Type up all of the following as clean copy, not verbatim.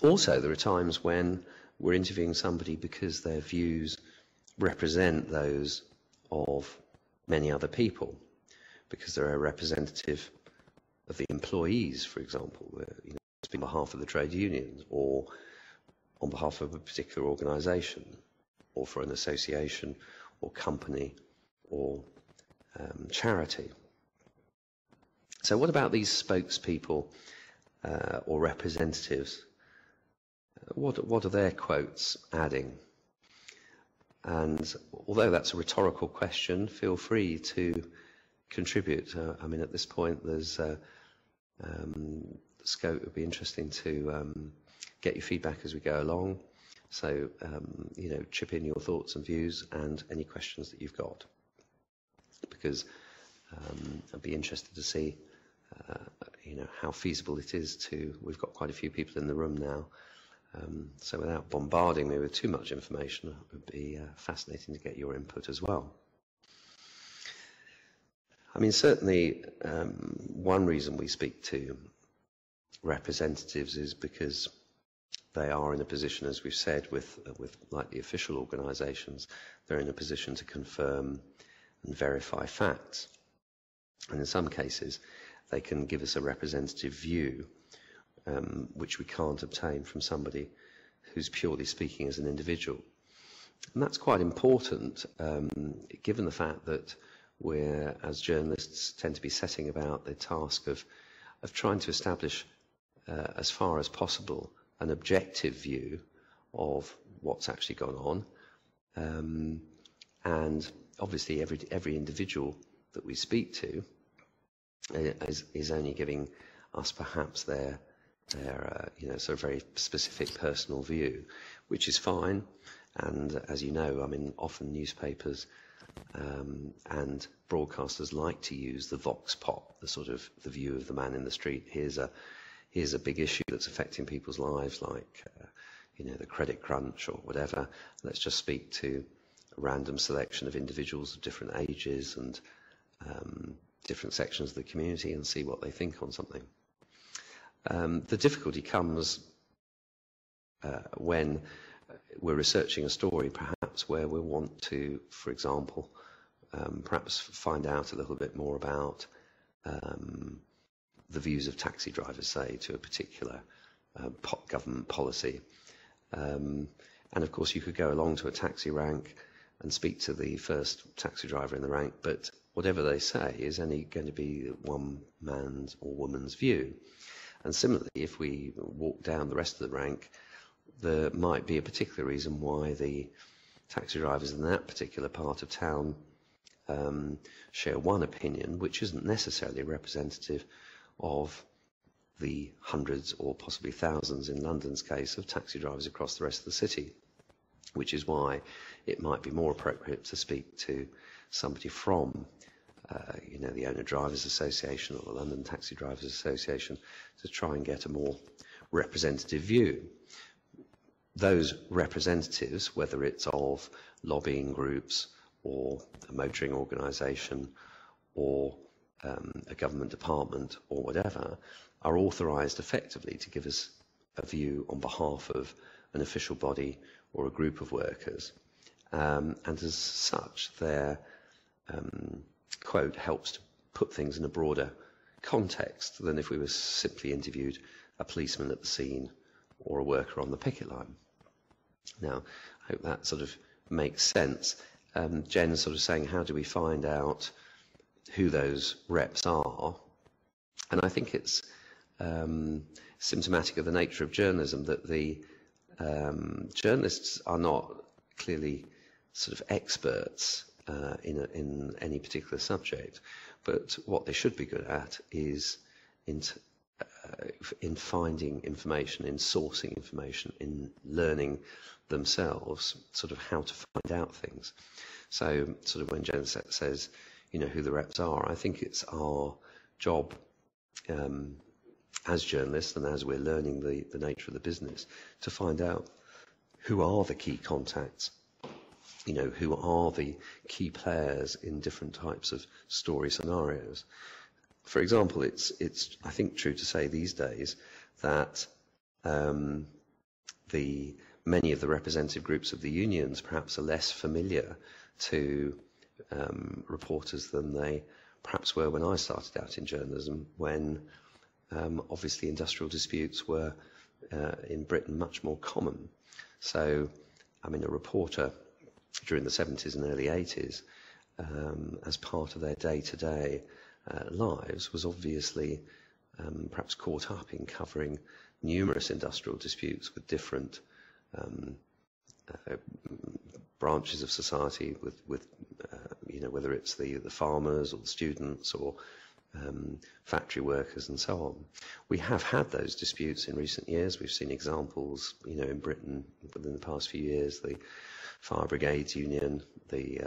Also, there are times when we're interviewing somebody because their views represent those of many other people, because they're a representative of the employees, for example, on behalf of the trade unions, or on behalf of a particular organisation, or for an association, or company, or charity. So what about these spokespeople or representatives? What are their quotes adding? And although that's a rhetorical question, feel free to contribute. I mean, at this point, there's scope. It would be interesting to get your feedback as we go along. So, chip in your thoughts and views and any questions that you've got, because I'd be interested to see, how feasible it is to. We've got quite a few people in the room now. So without bombarding me with too much information, it would be fascinating to get your input as well. I mean, certainly one reason we speak to representatives is because they are in a position, as we've said, with like the official organisations, they're in a position to confirm and verify facts. And in some cases, they can give us a representative view which we can't obtain from somebody who's purely speaking as an individual. And that's quite important, given the fact that we're, as journalists, tend to be setting about the task of trying to establish, as far as possible, an objective view of what's actually gone on. And obviously every individual that we speak to is only giving us perhaps their sort of very specific personal view, which is fine. And as you know, I mean, often newspapers and broadcasters like to use the vox pop, the sort of the view of the man in the street. Here's a big issue that's affecting people's lives, like the credit crunch or whatever. Let's just speak to a random selection of individuals of different ages and different sections of the community and see what they think on something. The difficulty comes when we're researching a story, perhaps where we want to, for example, perhaps find out a little bit more about the views of taxi drivers, say, to a particular government policy. And of course, you could go along to a taxi rank and speak to the first taxi driver in the rank, but whatever they say is only going to be one man's or woman's view. And similarly, if we walk down the rest of the rank, there might be a particular reason why the taxi drivers in that particular part of town share one opinion, which isn't necessarily representative of the hundreds or possibly thousands, in London's case, of taxi drivers across the rest of the city, which is why it might be more appropriate to speak to somebody from the Owner Drivers Association or the London Taxi Drivers Association to try and get a more representative view. Those representatives, whether it's of lobbying groups or a motoring organisation or a government department or whatever, are authorised effectively to give us a view on behalf of an official body or a group of workers. And as such, their quote helps to put things in a broader context than if we were simply interviewed a policeman at the scene or a worker on the picket line. Now, I hope that sort of makes sense. Jen's sort of saying, how do we find out who those reps are? And I think it's symptomatic of the nature of journalism that the journalists are not clearly sort of experts in any particular subject, but what they should be good at is in finding information, in sourcing information, in learning themselves sort of how to find out things. So sort of when Jen says, who the reps are, I think it's our job as journalists and as we're learning the nature of the business to find out who are the key contacts, who are the key players in different types of story scenarios. For example, it's I think true to say these days that many of the representative groups of the unions perhaps are less familiar to reporters than they perhaps were when I started out in journalism, when obviously industrial disputes were in Britain much more common. So, I mean, a reporter during the 70s and early 80s, as part of their day-to-day lives, was obviously perhaps caught up in covering numerous industrial disputes with different branches of society, with you know, whether it's the farmers or the students or factory workers and so on. We have had those disputes in recent years. We've seen examples, you know, in Britain within the past few years, the Fire Brigades Union, the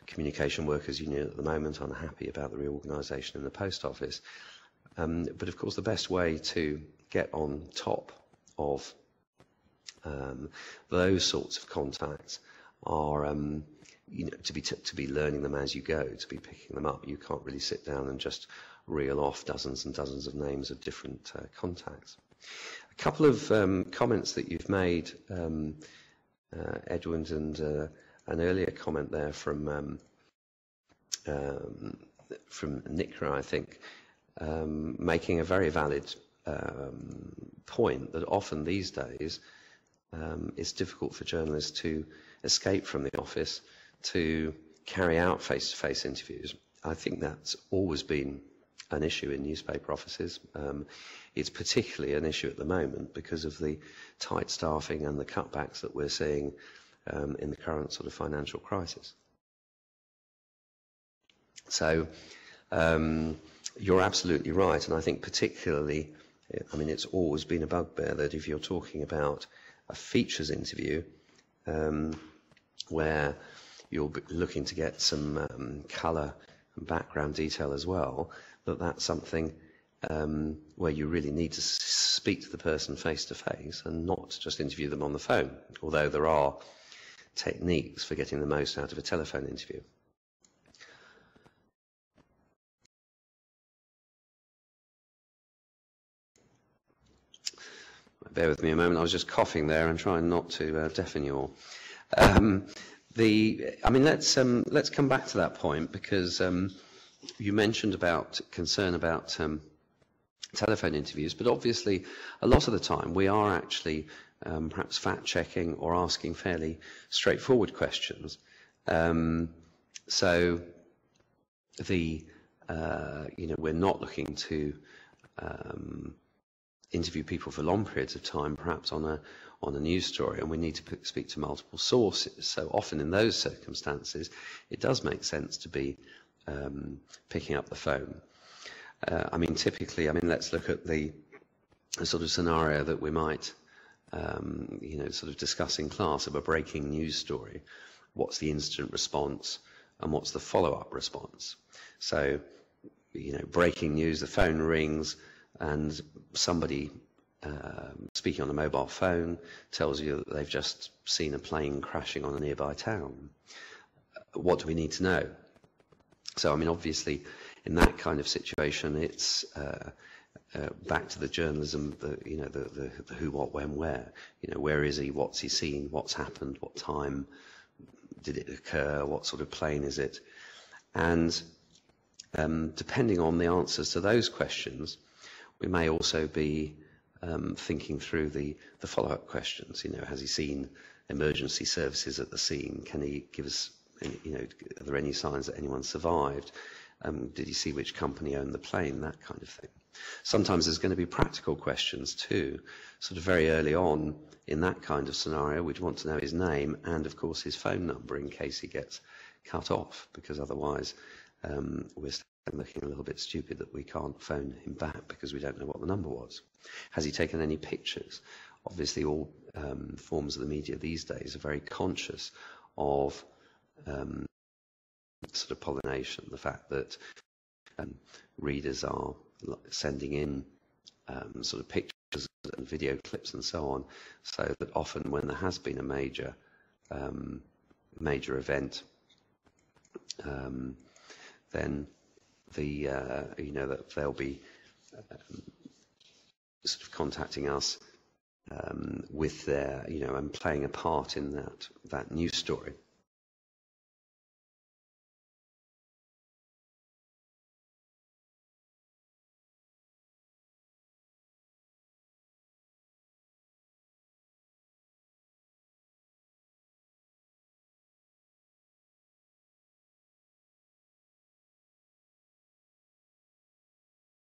Communication Workers Union at the moment, unhappy about the reorganisation in the Post Office. But of course the best way to get on top of those sorts of contacts are you know, to be learning them as you go, to be picking them up. You can't really sit down and just reel off dozens and dozens of names of different contacts. A couple of comments that you've made, Edwin, and an earlier comment there from Nicola, I think, making a very valid point that often these days it's difficult for journalists to escape from the office to carry out face-to-face interviews. I think that's always been an issue in newspaper offices. It's particularly an issue at the moment because of the tight staffing and the cutbacks that we're seeing in the current sort of financial crisis. So you're absolutely right, and I think particularly, I mean, it's always been a bugbear that if you're talking about a features interview where you're looking to get some colour and background detail as well, that's something where you really need to speak to the person face to face and not just interview them on the phone, although there are techniques for getting the most out of a telephone interview. Bear with me a moment, I was just coughing there and trying not to deafen you all. I mean, let's come back to that point, because you mentioned about concern about telephone interviews, but obviously a lot of the time we are actually perhaps fact-checking or asking fairly straightforward questions. So you know, we're not looking to interview people for long periods of time, perhaps on a news story, and we need to speak to multiple sources. So often in those circumstances, it does make sense to be picking up the phone. I mean, typically, I mean, let's look at the sort of scenario that we might, you know, sort of discuss in class of a breaking news story. What's the incident response and what's the follow-up response? So, you know, breaking news, the phone rings, and somebody speaking on a mobile phone tells you that they've just seen a plane crashing on a nearby town. What do we need to know? So, I mean, obviously, in that kind of situation, it's back to the journalism, you know, the who, what, when, where. You know, where is he? What's he seen? What's happened? What time did it occur? What sort of plane is it? And depending on the answers to those questions, we may also be thinking through the follow-up questions. You know, has he seen emergency services at the scene? Can he give us, you know, are there any signs that anyone survived? Did he see which company owned the plane? That kind of thing. Sometimes there's going to be practical questions too, sort of very early on in that kind of scenario. We'd want to know his name and, of course, his phone number in case he gets cut off, because otherwise we're looking a little bit stupid that we can't phone him back because we don't know what the number was. Has he taken any pictures? Obviously, all forms of the media these days are very conscious of sort of pollination, the fact that readers are sending in sort of pictures and video clips and so on, so that often when there has been a major event, then you know, that they'll be sort of contacting us with their, and playing a part in that news story.